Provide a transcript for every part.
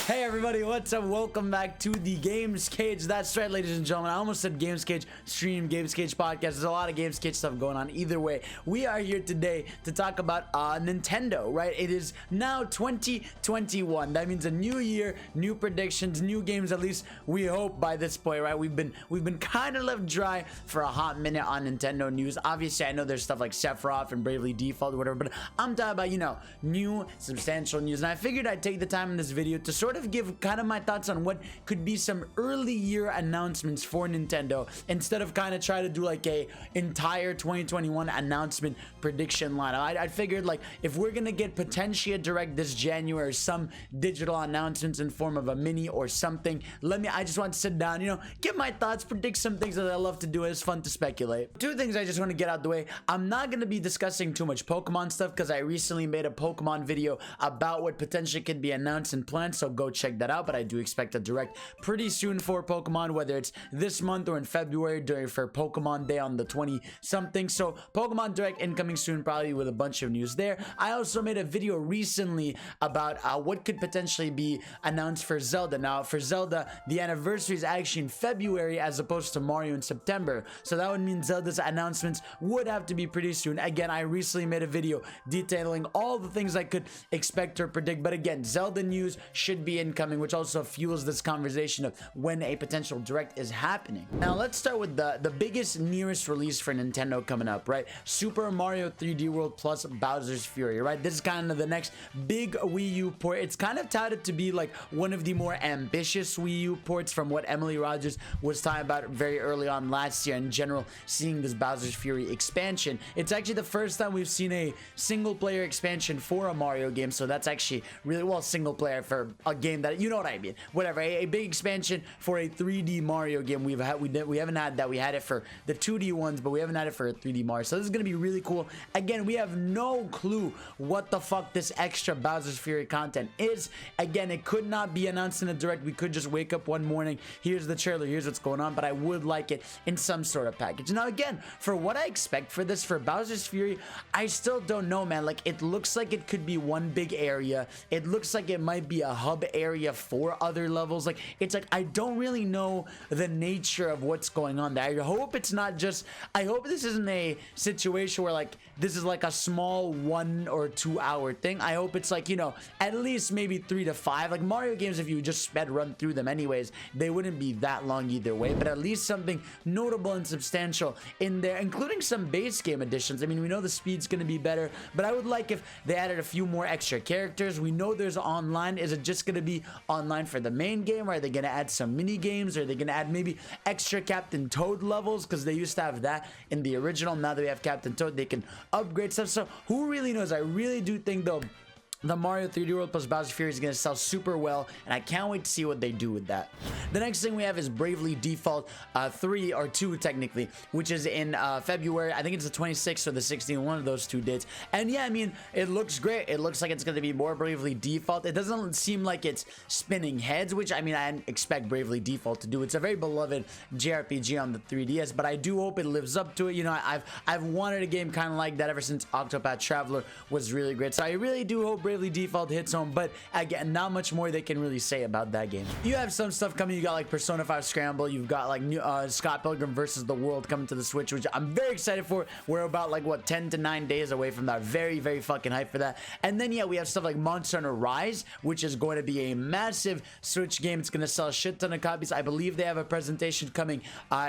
Hey everybody, what's up? Welcome back to the Games Cage. That's right, ladies and gentlemen. I almost said Games Cage stream, Games Cage podcast. There's a lot of Games Cage stuff going on. Either way, we are here today to talk about Nintendo, right? It is now 2021. That means a new year, new predictions, new games, at least we hope by this point, right? We've been kind of left dry for a hot minute on Nintendo news. Obviously, I know there's stuff like Sephiroth and Bravely Default or whatever, but I'm talking about, new substantial news. And I figured I'd take the time in this video to sort of give kind of my thoughts on what could be some early year announcements for Nintendo instead of kind of try to do like a entire 2021 announcement prediction line. I figured like if we're gonna get potentially a direct this January, some digital announcements in form of a mini or something, I just want to sit down, give my thoughts, predict some things that I love to do. It's fun to speculate. Two things I just want to get out the way. I'm not gonna be discussing too much Pokemon stuff because I recently made a Pokemon video about what potentially could be announced and planned, so go check that out. But I do expect a direct pretty soon for Pokemon, whether it's this month or in February for Pokemon Day on the 20 something. So Pokemon Direct incoming soon, probably with a bunch of news there. I also made a video recently about what could potentially be announced for Zelda. Now for Zelda, the anniversary is actually in February as opposed to Mario in September, so that would mean Zelda's announcements would have to be pretty soon. Again, I recently made a video detailing all the things I could expect or predict, but again, Zelda news should be incoming, which also fuels this conversation of when a potential direct is happening. Now let's start with the biggest nearest release for Nintendo coming up, right? Super Mario 3D World plus Bowser's Fury, right? This is kind of the next big Wii U port. It's kind of touted to be like one of the more ambitious Wii U ports from what Emily Rogers was talking about very early on last year. In general, seeing this Bowser's Fury expansion, it's actually the first time we've seen a single player expansion for a Mario game, so that's actually really, well, single player for a game that, you know what I mean, whatever, a big expansion for a 3D Mario game. We haven't had that. We had it for the 2D ones, but we haven't had it for a 3D Mario, so this is gonna be really cool. Again, we have no clue what the fuck this extra Bowser's Fury content is. Again, it could not be announced in a direct. We could just wake up one morning, here's the trailer, here's what's going on, but I would like it in some sort of package. Now again, for what I expect for this, for Bowser's Fury, I still don't know, man. Like, it looks like it could be one big area. It looks like it might be a hub area for other levels. Like, it's like I don't really know the nature of what's going on there. I hope it's not just, I hope this isn't a situation where like this is like a small 1 or 2 hour thing. I hope it's like, at least maybe 3 to 5. Like Mario games, if you just sped run through them anyways, they wouldn't be that long either way, but at least something notable and substantial in there, including some base game additions. I mean, we know the speed's going to be better, but I would like if they added a few more extra characters. We know there's online. Is it just going to be online for the main game, or are they going to add some mini games? Or are they going to add maybe extra Captain Toad levels, because they used to have that in the original? Now that we have Captain Toad, they can upgrade stuff. So who really knows? I really do think though the Mario 3D World plus Bowser's Fury is going to sell super well, and I can't wait to see what they do with that. The next thing we have is Bravely Default 3 or 2 technically, which is in February. I think it's the 26th or the 16th, one of those two dates. And yeah, I mean, it looks great. It looks like it's going to be more Bravely Default. It doesn't seem like it's spinning heads, which I mean, I expect Bravely Default to do. It's a very beloved JRPG on the 3DS, but I do hope it lives up to it. I've wanted a game kind of like that ever since Octopath Traveler was really great. So I really do hope Bravely Default hits home, but again, not much more they can really say about that game. You have some stuff coming. You got like Persona 5 Scramble. You've got like new Scott Pilgrim versus the World coming to the Switch, which I'm very excited for. We're about like what 10 to 9 days away from that. Very, very fucking hyped for that. And then yeah, we have stuff like Monster Hunter Rise, which is going to be a massive Switch game. It's going to sell a shit ton of copies. I believe they have a presentation coming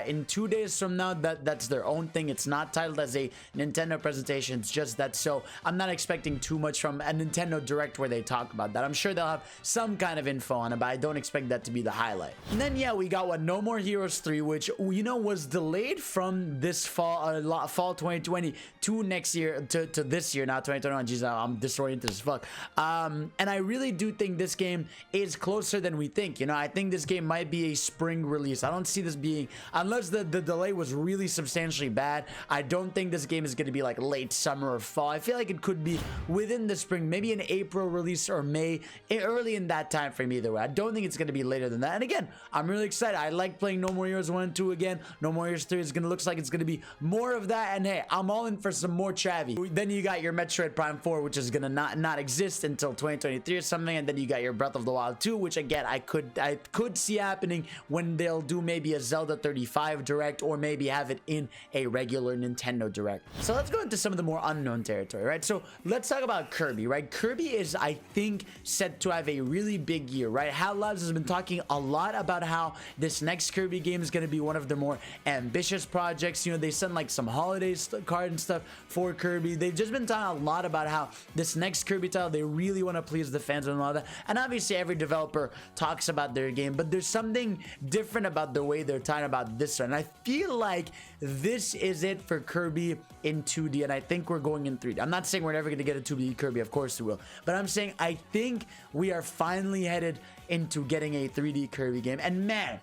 in 2 days from now. That's their own thing. It's not titled as a Nintendo presentation. It's just that. So I'm not expecting too much from a Nintendo Direct where they talk about that. I'm sure they'll have some kind of info on it, but I don't expect that to be the highlight. And then yeah, we got what, No More Heroes 3, which was delayed from this fall 2020 to next year to this year, not 2021. Jeez, I'm disoriented as fuck. And I really do think this game is closer than we think. I think this game might be a spring release. I don't see this being, unless the delay was really substantially bad, I don't think this game is going to be like late summer or fall. I feel like it could be within the spring, maybe an April release or May, early in that time frame either way. I don't think it's going to be later than that. And again, I'm really excited. I like playing No More Heroes 1 and 2 again. No More Heroes 3 is going to looks like it's going to be more of that. And hey, I'm all in for some more Chavi. Then you got your Metroid Prime 4, which is going to not exist until 2023 or something. And then you got your Breath of the Wild 2, which again, I could see happening when they'll do maybe a Zelda 35 Direct, or maybe have it in a regular Nintendo Direct. So let's go into some of the more unknown territory, right? So let's talk about Kirby, right? Kirby is, I think, set to have a really big year, right? Hal Labs has been talking a lot about how this next Kirby game is going to be one of their more ambitious projects. You know, they sent like some holiday card and stuff for Kirby. They've just been talking a lot about how this next Kirby title, they really want to please the fans and all that. And obviously every developer talks about their game, but there's something different about the way they're talking about this one. And I feel like this is it for Kirby in 2D, and I think we're going in 3D. I'm not saying we're never going to get a 2D Kirby, of course we will, but I'm saying I think we are finally headed into getting a 3D Kirby game. And man,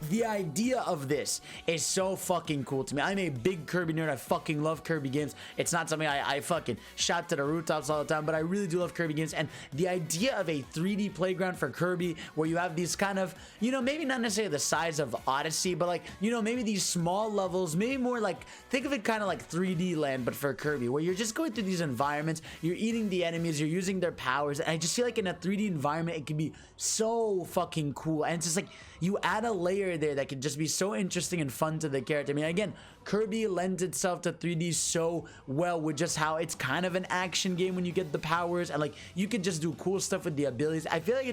the idea of this is so fucking cool to me. I'm a big Kirby nerd. I fucking love Kirby games. It's not something I fucking shout to the rooftops all the time, but I really do love Kirby games. And the idea of a 3D playground for Kirby, where you have these kind of, you know, maybe not necessarily the size of Odyssey, but like, you know, maybe these small levels, maybe more like, think of it kind of like 3D land, but for Kirby, where you're just going through these environments, you're eating the enemies, you're using their powers. And I just feel like in a 3D environment, it can be so fucking cool. And it's just like, you add a layer there that could just be so interesting and fun to the character. I mean, again, Kirby lends itself to 3D so well with just how it's kind of an action game when you get the powers, and like you could just do cool stuff with the abilities. I feel like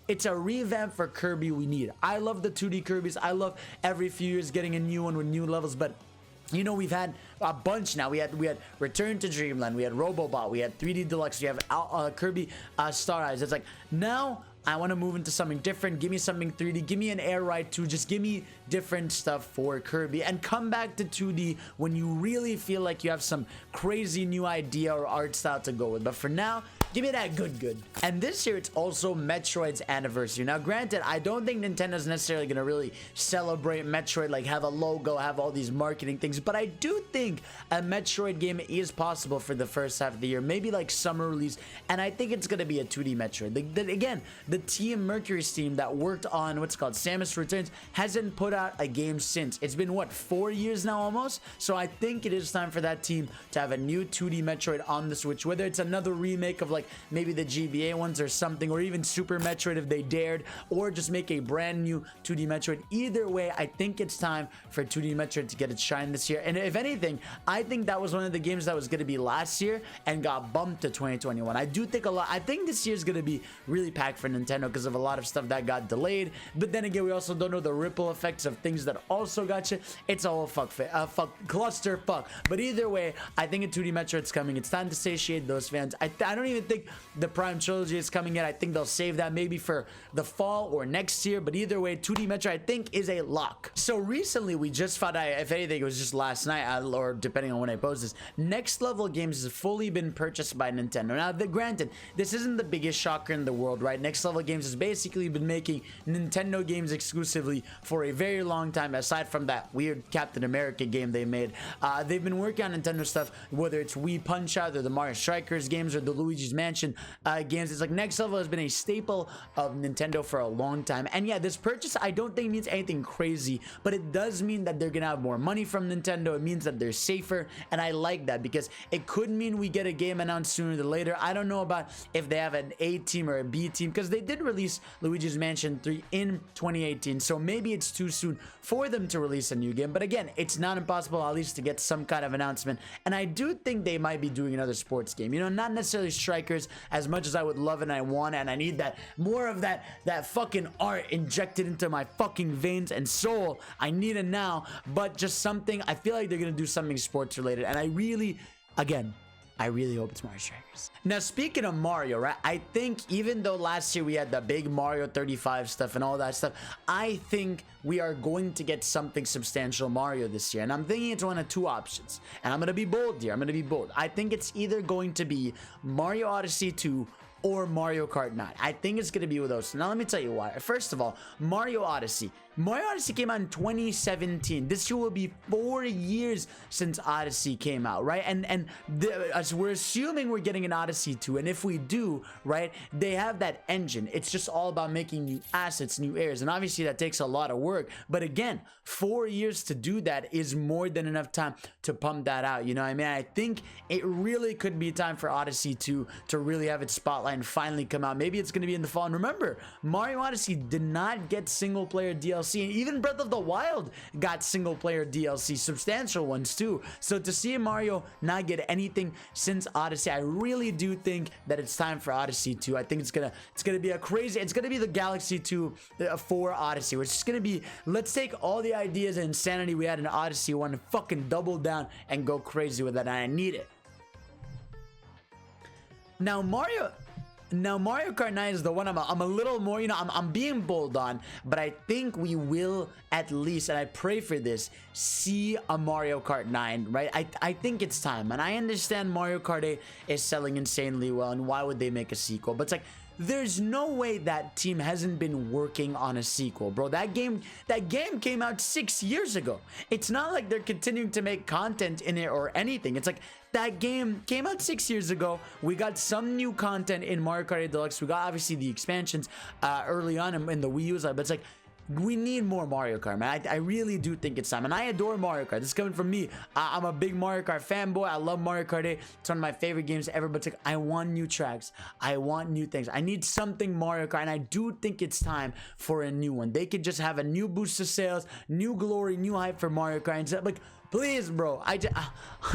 it's a revamp for Kirby we need. I love the 2D Kirbys. I love every few years getting a new one with new levels, but you know, we've had a bunch now. We had Return to Dreamland, we had Robobot, we had 3D Deluxe, we have Kirby Star Eyes. It's like, now I want to move into something different. Give me something 3D. Give me an Air Ride 2. Just give me different stuff for Kirby, and come back to 2D when you really feel like you have some crazy new idea or art style to go with. But for now, give me that good. And this year, it's also Metroid's anniversary. Now, granted, I don't think Nintendo's necessarily going to really celebrate Metroid, like have a logo, have all these marketing things, but I do think a Metroid game is possible for the first half of the year, maybe like summer release, and I think it's going to be a 2D Metroid. Again, the Team Mercury's team that worked on what's called Samus Returns hasn't put out a game since. It's been, what, 4 years now almost? So I think it is time for that team to have a new 2D Metroid on the Switch, whether it's another remake of like maybe the GBA ones or something, or even Super Metroid if they dared, or just make a brand new 2D Metroid. Either way, I think it's time for 2D Metroid to get its shine this year. And if anything, I think that was one of the games that was going to be last year and got bumped to 2021. I think this year's going to be really packed for Nintendo because of a lot of stuff that got delayed. But then again, we also don't know the ripple effects of things that also got you. It's all cluster fuck. But either way, I think a 2D Metroid's coming. It's time to satiate those fans. I don't even think the Prime Trilogy is coming yet. I think they'll save that maybe for the fall or next year. But either way, 2D Metroid, I think, is a lock. So recently, we just found out, if anything, it was just last night, or depending on when I post this, Next Level Games has fully been purchased by Nintendo. Now, granted, this isn't the biggest shocker in the world, right? Next Level Games has basically been making Nintendo games exclusively for a very long time, aside from that weird Captain America game they made. They've been working on Nintendo stuff, whether it's Wii Punch-Out or the Mario Strikers games or the Luigi's Mansion games. It's like Next Level has been a staple of Nintendo for a long time. And yeah, this purchase, I don't think means anything crazy, but it does mean that they're gonna have more money from Nintendo. It means that they're safer, and I like that, because it could mean we get a game announced sooner than later. I don't know about if they have an A team or a B team, because they did release Luigi's Mansion 3 in 2018, so maybe it's too soon for them to release a new game. But again, it's not impossible at least to get some kind of announcement, and I do think they might be doing another sports game. You know, not necessarily Strikers, as much as I would love and I want, and I need that more of that fucking art injected into my fucking veins and soul. I need it now, but just something. I feel like they're gonna do something sports related, and I really hope it's Mario Strikers. Now, speaking of Mario, right? I think even though last year we had the big Mario 35 stuff and all that stuff, I think we are going to get something substantial Mario this year. And I'm thinking it's one of two options. And I'm going to be bold here. I think it's either going to be Mario Odyssey 2 or Mario Kart 9. I think it's going to be with those. Now, let me tell you why. First of all, Mario Odyssey. Mario Odyssey came out in 2017. This year will be 4 years since Odyssey came out, right? And as we're assuming we're getting an Odyssey 2, and if we do, right, they have that engine. It's just all about making new assets, new airs, and obviously that takes a lot of work. But again, 4 years to do that is more than enough time to pump that out. You know what I mean? I think it really could be time for Odyssey 2 to really have its spotlight and finally come out. Maybe it's going to be in the fall. And remember, Mario Odyssey did not get single player DLC. And even Breath of the Wild got single player DLC, substantial ones too. So to see Mario not get anything since Odyssey, I really do think that it's time for Odyssey 2. I think it's gonna be it's gonna be the Galaxy 2 for Odyssey, which is gonna be, let's take all the ideas and insanity we had in Odyssey 1 and fucking double down and go crazy with it. And I need it. Now Mario Kart 9 is the one I'm a little more, you know, I'm being bold on, but I think we will at least, and I pray for this, see a Mario Kart 9, right? I think it's time, and I understand Mario Kart 8 is selling insanely well, and why would they make a sequel? But it's like, there's no way that team hasn't been working on a sequel, bro. That game came out 6 years ago. It's not like they're continuing to make content in it or anything. It's like, that game came out 6 years ago. We got some new content in Mario Kart 8 Deluxe. We got obviously the expansions early on in the Wii U's, but it's like, we need more Mario Kart, man. I really do think it's time, and I adore Mario Kart. This is coming from me. I'm a big Mario Kart fanboy. I love Mario Kart 8. It's one of my favorite games ever, but it's like, I want new tracks. I want new things. I need something Mario Kart, and I do think it's time for a new one. They could just have a new boost of sales, new glory, new hype for Mario Kart, and like, please, bro. I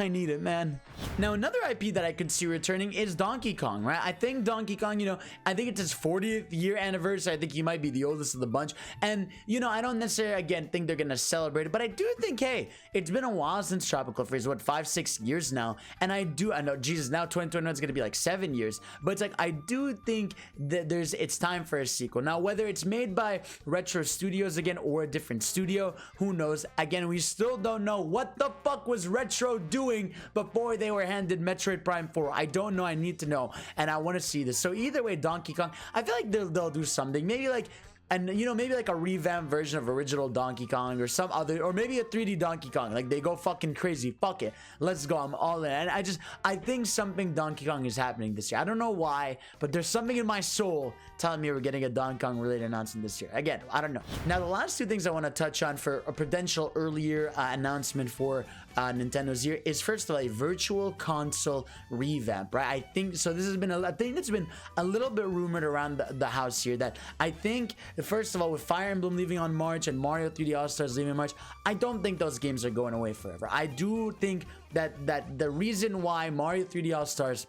need it, man. Now, another IP that I could see returning is Donkey Kong, right? I think Donkey Kong, you know, I think it's his 40th year anniversary. I think he might be the oldest of the bunch. And, you know, I don't necessarily, again, think they're going to celebrate it. But I do think, hey, it's been a while since Tropical Freeze. What, 5-6 years now? And I know, Jesus, now 2021 is going to be like 7 years. But it's like, I do think that it's time for a sequel. Now, whether it's made by Retro Studios again or a different studio, who knows? Again, we still don't know what the fuck was Retro doing before they were handed Metroid Prime 4. I don't know. I need to know, and I want to see this. So either way, Donkey Kong, I feel like they'll do something. Maybe like, and you know, maybe like a revamped version of original Donkey Kong or some other, or maybe a 3D Donkey Kong. Like, they go fucking crazy. Fuck it, let's go. I'm all in. And I think something Donkey Kong is happening this year. I don't know why, but there's something in my soul telling me we're getting a Donkey Kong related announcement this year. Again, I don't know. Now, the last two things I want to touch on for a potential earlier announcement for Nintendo's year is, first of all, a virtual console revamp, right? I think so. This has been a thing that's been a little bit rumored around the house here, that I think, first of all, with Fire Emblem leaving on March and Mario 3D All-Stars leaving in March, I don't think those games are going away forever. I do think that the reason why Mario 3D All-Stars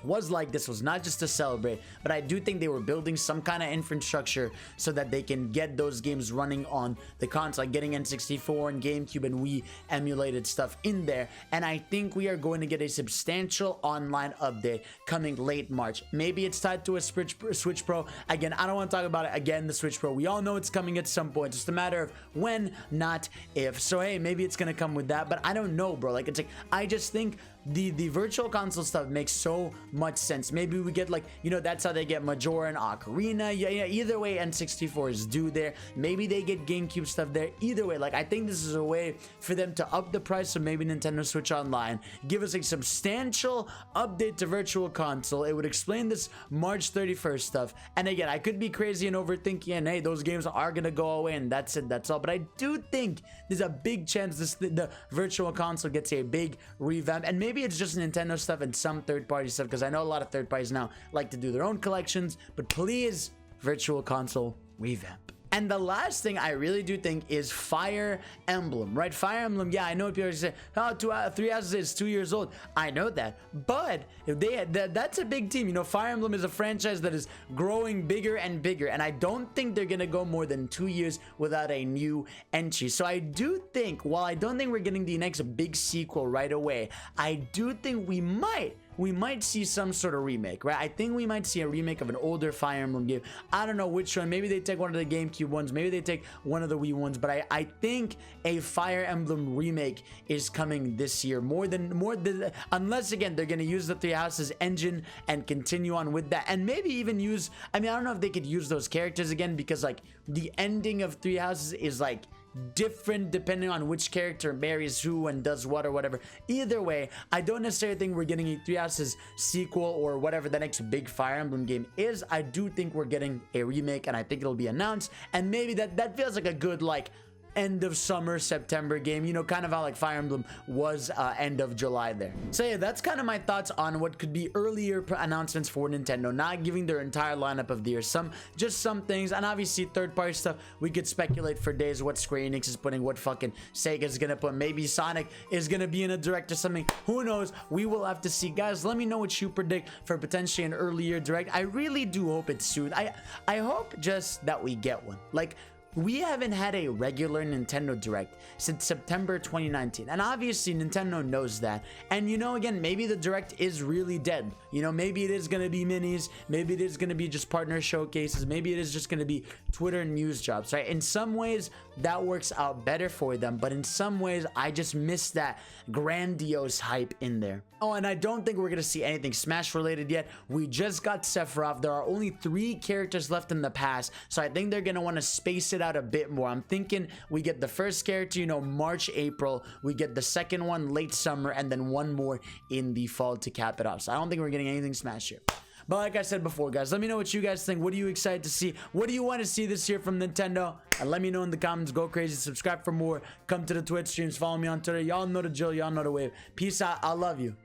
was like this was not just to celebrate, but I do think they were building some kind of infrastructure so that they can get those games running on the console, like getting N64 and GameCube and Wii emulated stuff in there. And I think we are going to get a substantial online update coming late March. Maybe it's tied to a Switch Pro. Again, I don't want to talk about it again, the Switch Pro. We all know it's coming at some point, just a matter of when, not if. So hey, maybe it's gonna come with that, but I don't know, bro. Like, it's like, I just think the virtual console stuff makes so much sense. Maybe we get, like, you know, that's how they get Majora and Ocarina. Yeah, either way, N64 is due there. Maybe they get GameCube stuff there. Either way, like, I think this is a way for them to up the price of maybe Nintendo Switch Online, give us a substantial update to virtual console. It would explain this March 31st stuff. And again, I could be crazy and overthinking, and hey, those games are gonna go away and that's it, that's all. But I do think there's a big chance the virtual console gets a big revamp, and maybe it's just Nintendo stuff and some third-party stuff, because I know a lot of third parties now like to do their own collections. But please, virtual console revamp. And the last thing I really do think is Fire Emblem, right? Fire Emblem, yeah, I know people are saying, oh, 3 Houses is 2 years old. I know that, but if they that's a big team. You know, Fire Emblem is a franchise that is growing bigger and bigger, and I don't think they're gonna go more than 2 years without a new entry. So I do think, while I don't think we're getting the next big sequel right away, I do think we might we might see some sort of remake, right? I think we might see a remake of an older Fire Emblem game. I don't know which one. Maybe they take one of the GameCube ones. Maybe they take one of the Wii ones. But I think a Fire Emblem remake is coming this year. More than unless again they're gonna use the Three Houses engine and continue on with that, and maybe even use. I mean, I don't know if they could use those characters again, because like the ending of Three Houses is like different depending on which character marries who and does what or whatever. Either way, I don't necessarily think we're getting a Three Houses sequel or whatever the next big Fire Emblem game is. I do think we're getting a remake, and I think it'll be announced, and maybe that feels like a good like end of summer September game, you know, kind of how like Fire Emblem was end of July there. So yeah, that's kind of my thoughts on what could be earlier announcements for Nintendo, not giving their entire lineup of the year, just some things, and obviously third-party stuff we could speculate for days what Square Enix is putting, what fucking Sega's gonna put, maybe Sonic is gonna be in a direct or something, who knows. We will have to see. Guys, let me know what you predict for potentially an earlier direct. I really do hope it's soon. I hope just that we get one. Like, we haven't had a regular Nintendo Direct since September 2019, and obviously Nintendo knows that. And you know, again, maybe the Direct is really dead. You know, maybe it is going to be minis, maybe it is going to be just partner showcases, maybe it is just going to be Twitter news drops, right? In some ways that works out better for them, but in some ways I just miss that grandiose hype in there. Oh, and I don't think we're going to see anything Smash related yet. We just got Sephiroth. There are only 3 characters left in the past, so I think they're going to want to space it out a bit more. I'm thinking we get the first character, you know, March, April. We get the second one late summer, and then one more in the fall to cap it off. So I don't think we're getting anything Smash here. But like I said before, guys, let me know what you guys think. What are you excited to see? What do you want to see this year from Nintendo? And let me know in the comments. Go crazy. Subscribe for more. Come to the Twitch streams. Follow me on Twitter. Y'all know the drill. Y'all know the wave. Peace out. I love you.